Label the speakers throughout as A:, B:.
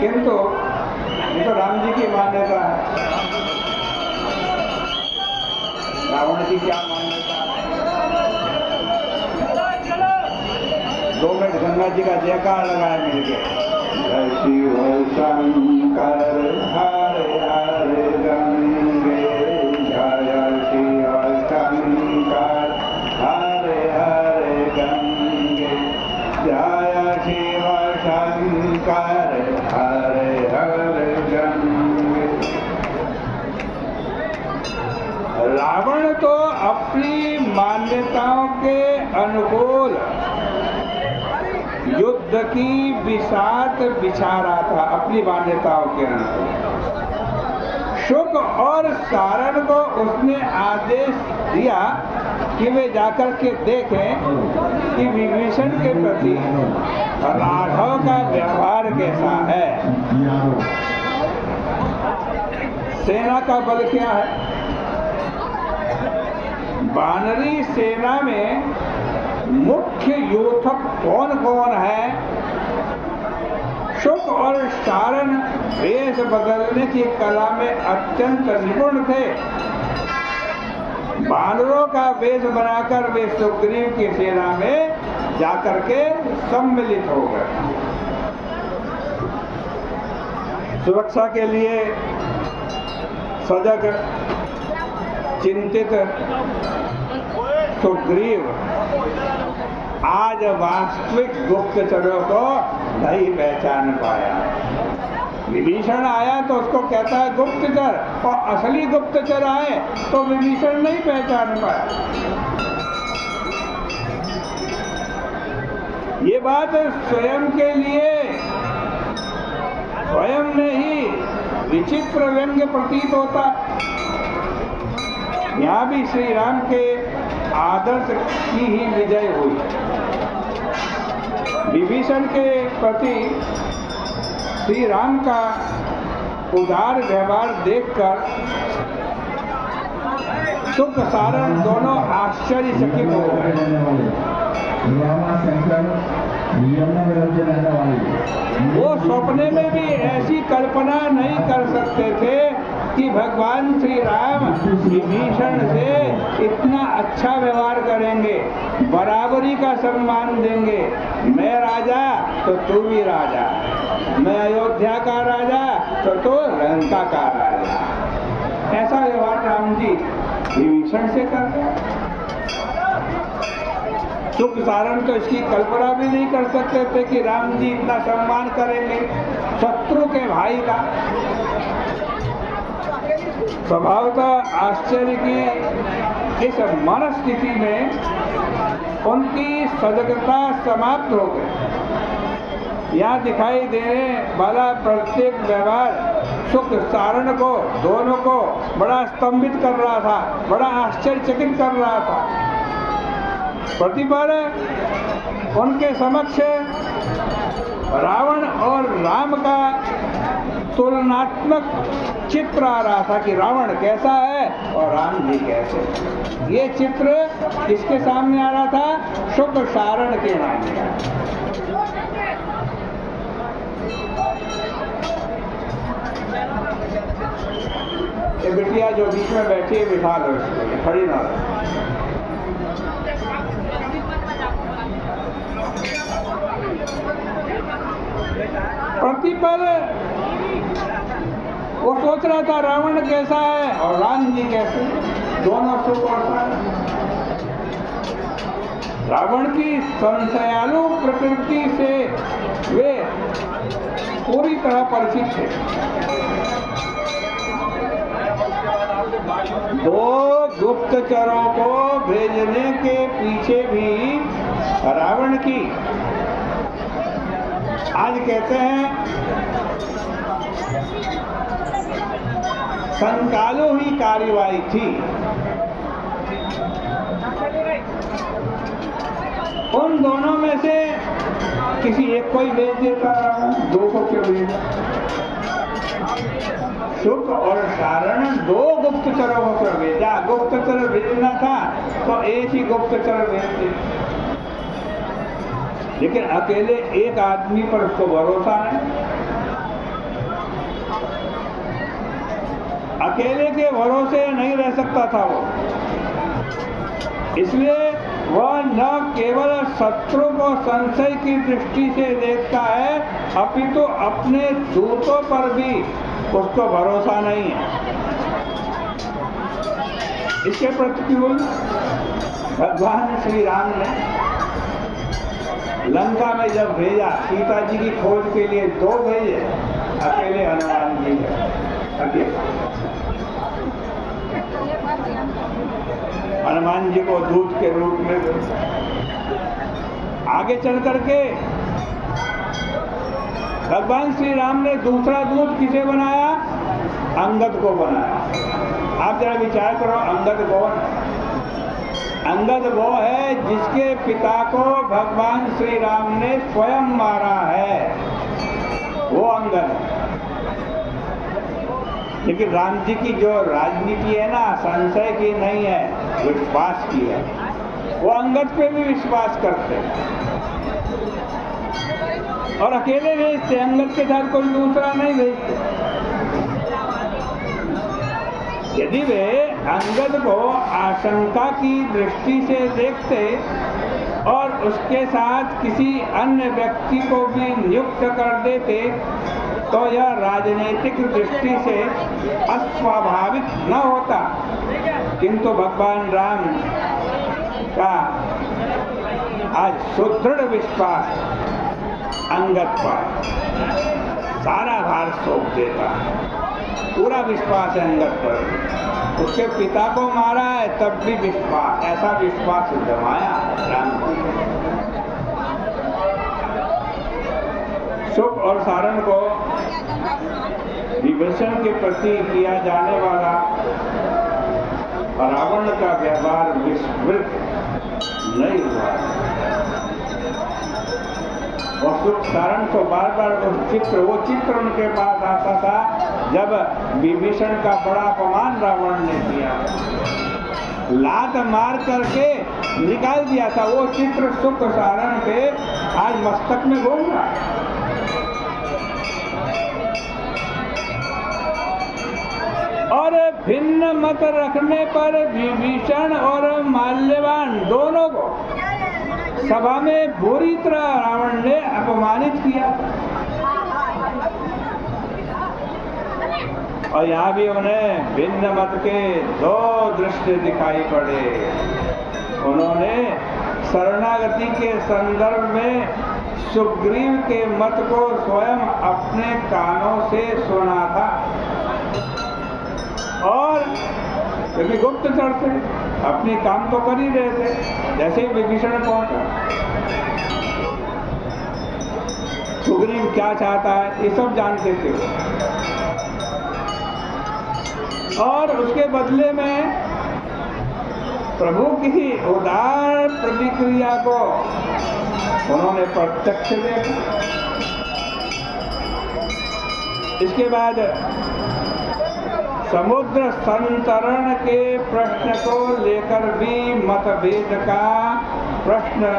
A: किंतु ये तो राम जी की मान्यता है, रावण की क्या मान्यता है। 2 मिनट गंगा जी का जयकार लगाए मिलके। जय शिव शंकर हरे हरे गंगे, जय शिव शंकर हरे हरे गंगे, जय शिव शंकर हरे हरे गंगे। रावण तो अपनी मान्यताओं के अनुकूल युद्ध की बिसात बिछा रहा था, अपनी मान्यताओं के अनुकूल। शुक और सारण को उसने आदेश दिया कि वे जाकर के देखें कि विभीषण के प्रति राघव का व्यवहार कैसा है। सेना का बल क्या है? वानरी सेना में मुख्य योद्धक कौन कौन है? शुक और सारण वेश बदलने की कला में अत्यंत निपुण थे। वानरों का वेश बनाकर वे सुग्रीव की सेना में जाकर के सम्मिलित हो गए। सुरक्षा के लिए सजग चिंतित सुग्रीव आज वास्तविक गुप्तचरों को नहीं पहचान पाया। विभीषण आया तो उसको कहता है गुप्तचर, और असली गुप्तचर आए तो विभीषण नहीं पहचान पाया। ये बात स्वयं के लिए स्वयं में ही विचित्र व्यंग्य प्रतीत होता। यहाँ भी श्री राम के आदर्श की ही विजय हुई। विभीषण के प्रति श्री राम का उदार व्यवहार देखकर शुक सारण दोनों आश्चर्यचकित हो गए। वो सपने में भी ऐसी कल्पना नहीं कर सकते थे कि भगवान श्री राम विभीषण से इतना अच्छा व्यवहार करेंगे, बराबरी का सम्मान देंगे। मैं राजा तो तू भी राजा, मैं अयोध्या का राजा तो तू लंका का राजा। ऐसा व्यवहार राम जी विभीषण से करते हैं। शुक सारण तो इसकी कल्पना भी नहीं कर सकते थे कि राम जी इतना सम्मान करेंगे शत्रु के भाई का। स्वभावतः आश्चर्य की इस मनस्थिति में उनकी सजगता समाप्त हो गई। यहाँ दिखाई देने वाला प्रत्येक व्यवहार शुक सारण को, दोनों को बड़ा स्तंभित कर रहा था, बड़ा आश्चर्यचकित कर रहा था। प्रतिपल उनके समक्ष रावण और राम का तुलनात्मक चित्र आ रहा था कि रावण कैसा है और राम जी कैसे। ये चित्र किसके सामने आ रहा था? शुक सारण के नाम का। ये बिटिया जो बीच में बैठी है बिठा लो, खड़ी ना रहो। प्रतिपल वो सोच रहा था रावण कैसा है और राम जी कैसे, दोनों शुक और सारण। रावण की संशयालु प्रकृति से वे पूरी तरह परिचित थे। दो गुप्तचरों को भेजने के पीछे भी रावण की, आज कहते हैं संकालो ही कार्यवाही थी। उन दोनों में से किसी एक को ही भेज देता, दो को क्यों भेजा? शुक और सारण दो गुप्तचरों को क्यों भेजा? गुप्तचर भेजना था तो एक ही गुप्तचर भेज दे, लेकिन अकेले एक आदमी पर उसको भरोसा नहीं। अकेले के भरोसे नहीं रह सकता था वो। इसलिए वह न केवल शत्रु को संशय की दृष्टि से देखता है, अपितु अपने दूतों पर भी उसको भरोसा नहीं है। इसके प्रतिकूल भगवान श्री राम ने लंका में जब भेजा, सीता जी की खोज के लिए 2 भेजे, अकेले हनुमान जी हनुमान जी को दूत के रूप में आगे चल करके भगवान श्री राम ने दूसरा दूत किसे बनाया? अंगद को बनाया। आप जरा विचार करो, अंगद कौन? अंगद वो है जिसके पिता को भगवान श्री राम ने स्वयं मारा है, वो अंगद। लेकिन राम जी की जो राजनीति है ना, संशय की नहीं है, विश्वास की है। वो अंगद पे भी विश्वास करते और अकेले भेजते, अंगद के साथ कोई दूसरा नहीं भेजते। यदि वे अंगद को आशंका की दृष्टि से देखते और उसके साथ किसी अन्य व्यक्ति को भी नियुक्त कर देते तो यह राजनीतिक दृष्टि से अस्वाभाविक न होता। किंतु भगवान राम का आज सुदृढ़ विश्वास अंगद पर सारा भार सौंप देता है। पूरा विश्वास है अंगद पर। उसके पिता को मारा है तब भी विश्वास, ऐसा विश्वास जमाया राम जी। शुक और सारण को विभीषण के प्रति किया जाने वाला रावण का व्यवहार विस्मृत नहीं हुआ। और शुक सारण को बार बार वो चित्र उनके पास आता था जब विभीषण का बड़ा अपमान रावण ने किया, लात मार करके निकाल दिया था। वो चित्र शुक सारण के आज मस्तक में घूम रहा है। और भिन्न मत रखने पर विभीषण और माल्यवान दोनों को सभा में बुरी तरह रावण ने अपमानित किया। और यहाँ भी उन्हें भिन्न मत के 2 दृश्य दिखाई पड़े। उन्होंने शरणागति के संदर्भ में सुग्रीव के मत को स्वयं अपने कानों से सुना था और क्योंकि गुप्तचर थे, अपने काम तो कर ही रहे थे। जैसे ही विभीषण पहुंचा, सुग्रीव क्या चाहता है ये सब जानते थे और उसके बदले में प्रभु की उदार प्रतिक्रिया को उन्होंने प्रत्यक्ष देखा। इसके बाद समुद्र संतरण के प्रश्न को लेकर भी मतभेद का प्रश्न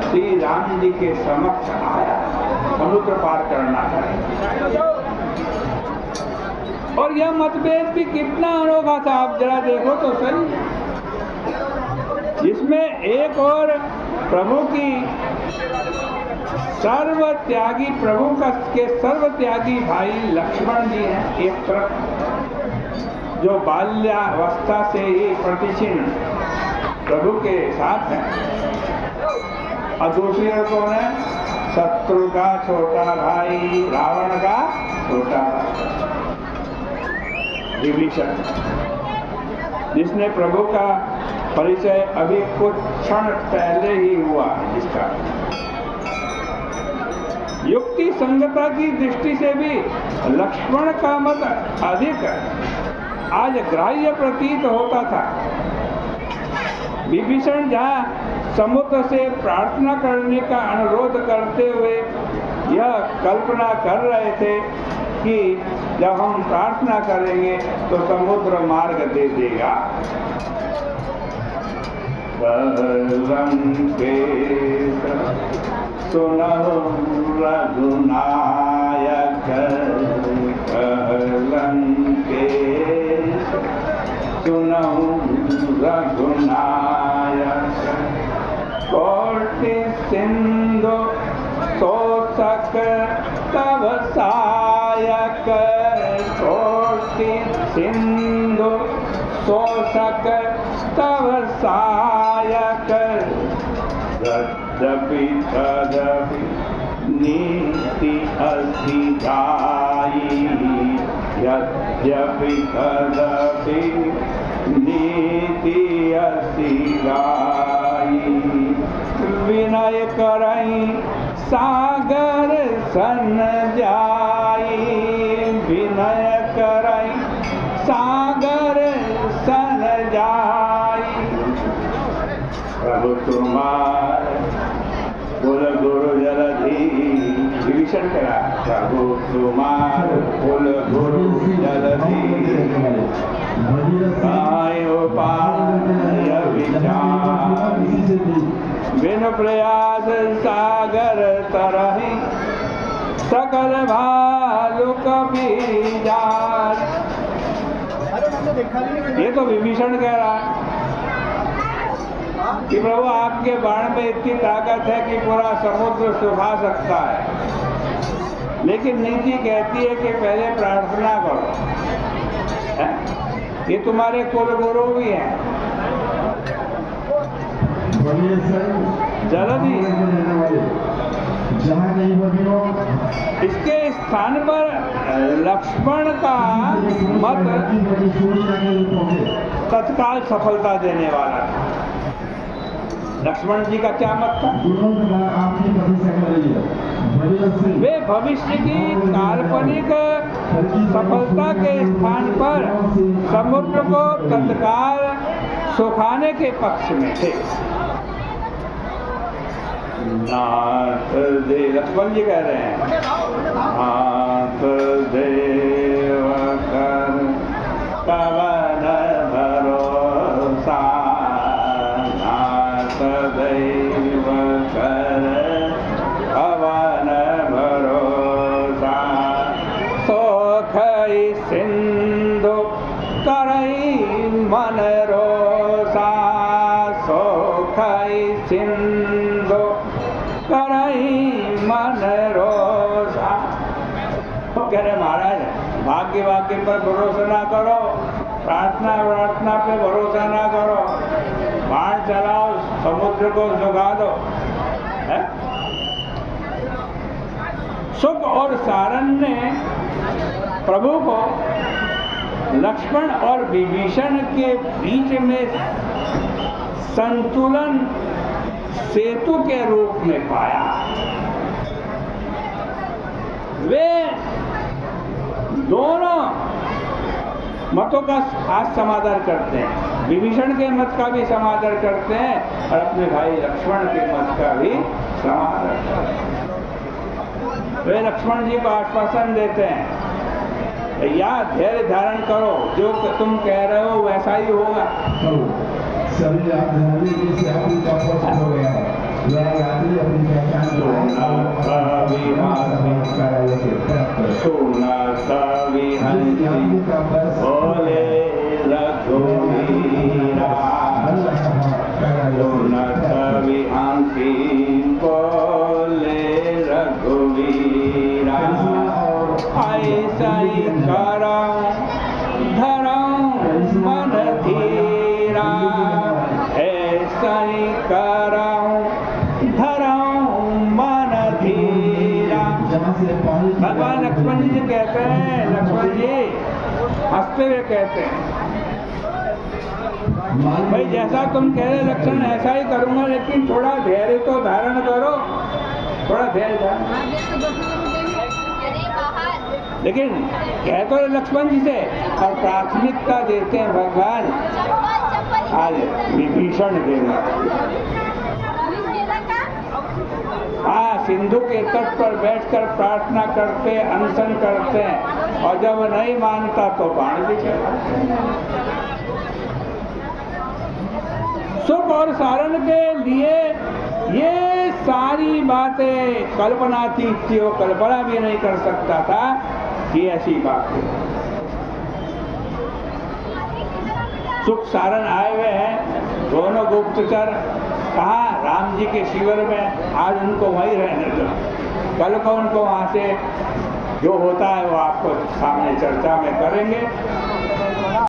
A: श्री राम जी के समक्ष आया। समुद्र पार करना है और यह मतभेद भी कितना अनोखा था, आप जरा देखो तो सही। इसमें एक और प्रभु की सर्व त्यागी, प्रभु के सर्व त्यागी भाई लक्ष्मण जी हैं एक तरफ, जो बाल्यावस्था से ही प्रतिचिन प्रभु के साथ हैं, और दूसरी ओर कौन है? शत्रु का छोटा भाई, रावण का छोटा विभीषण, जिसने प्रभु का परिचय अभी कुछ क्षण पहले ही हुआ। जिसका युक्ति संगता की दृष्टि से भी लक्ष्मण का मत अधिक आज ग्राह्य प्रतीत होता था। विभीषण जहाँ समुद्र से प्रार्थना करने का अनुरोध करते हुए यह कल्पना कर रहे थे कि जब हम प्रार्थना करेंगे तो समुद्र मार्ग दे देगा। सुनहु रघुनायक लंकेश, सुनहु रघुनायक कोटि सिंधु शोषक तव सायक कोटि सिंधु शोषक तव सायक यद्यपि तदपि नीति असि गाई यद्यपि तदपि नीति असि गाई विनय करई सागर सन जाई विनय करई सागर सन जाई प्रभु तुम्हार कुल गुरु जलधि विभीषण करा प्रभु तुम्हार कुल गुरु जलधि काय उपाय विचार बिन प्रयास सागर तरहि सकल भालु कपि जात। ये तो विभीषण कह रहा है कि प्रभु आपके बाण में इतनी ताकत है कि पूरा समुद्र सुखा सकता है, लेकिन नीति कहती है कि पहले प्रार्थना करो। ये तुम्हारे कुल गुरु भी हैं जल्दी इसके स्थान पर लक्ष्मण का मत तत्काल सफलता देने वाला था। लक्ष्मण जी का क्या मत था? वे भविष्य की काल्पनिक सफलता के स्थान पर समुद्र को तत्काल सुखाने के पक्ष में थे। नाथ दे लक्ष्मण जी कह रहे हैं नाथ देव कर पवन भरोसा नाथ देव कर पवन भरोसा सोखई सिंधु करई मन रोसा सोखई सिंधु करई मन रोसा। तो कह रहे महाराज भाग्य वाक्य पर भरोसा ना करो, प्रार्थना प्रार्थना पे भरोसा ना करो, बाण चलाओ समुद्र को सुखा दो। सुख और सारन ने प्रभु को लक्ष्मण और विभीषण के बीच में संतुलन सेतु के रूप में पाया। वे दोनों मतों का आज समाधान करते हैं, विभीषण के मत का भी समाधान करते हैं और अपने भाई लक्ष्मण के मत का भी समाधान करते हैं। वे लक्ष्मण जी को आश्वासन देते हैं या धैर्य धारण करो, जो तुम कह रहे हो वैसा ही होगा।
B: सभी राजधानी से आपकी वापस हो गया है। यह यात्री अपनी पहचान
A: बोले रघुवीरा बोले रघुवीरा ऐसा ही करो धरो मन धीरा ऐसा ही करो धरो मन धीरा। भगवान लक्ष्मण जी कहते हैं, लक्ष्मण जी हंसते हुए कहते हैं भाई जैसा तुम कह रहे लक्ष्मण ऐसा ही करूंगा, लेकिन थोड़ा धैर्य तो धारण करो, थोड़ा धैर्य धारण। लेकिन कह तो लक्ष्मण जी से और प्राथमिकता देते हैं भगवान आज विभीषण देना। हाँ, सिंधु के तट पर बैठकर प्रार्थना करते, अनशन करते हैं और जब नहीं मानता तो बाण भी चलाते हैं। सुख और सारण के लिए ये सारी बातें कल्पनातीत थी, वो कल्पना भी नहीं कर सकता था कि ऐसी बात है। सुख सारण आए हुए हैं दोनों गुप्तचर। कहाँ? राम जी के शिविर में। आज उनको वहीं रहने दो, कल को उनको वहाँ से जो होता है वो आपको सामने चर्चा में करेंगे।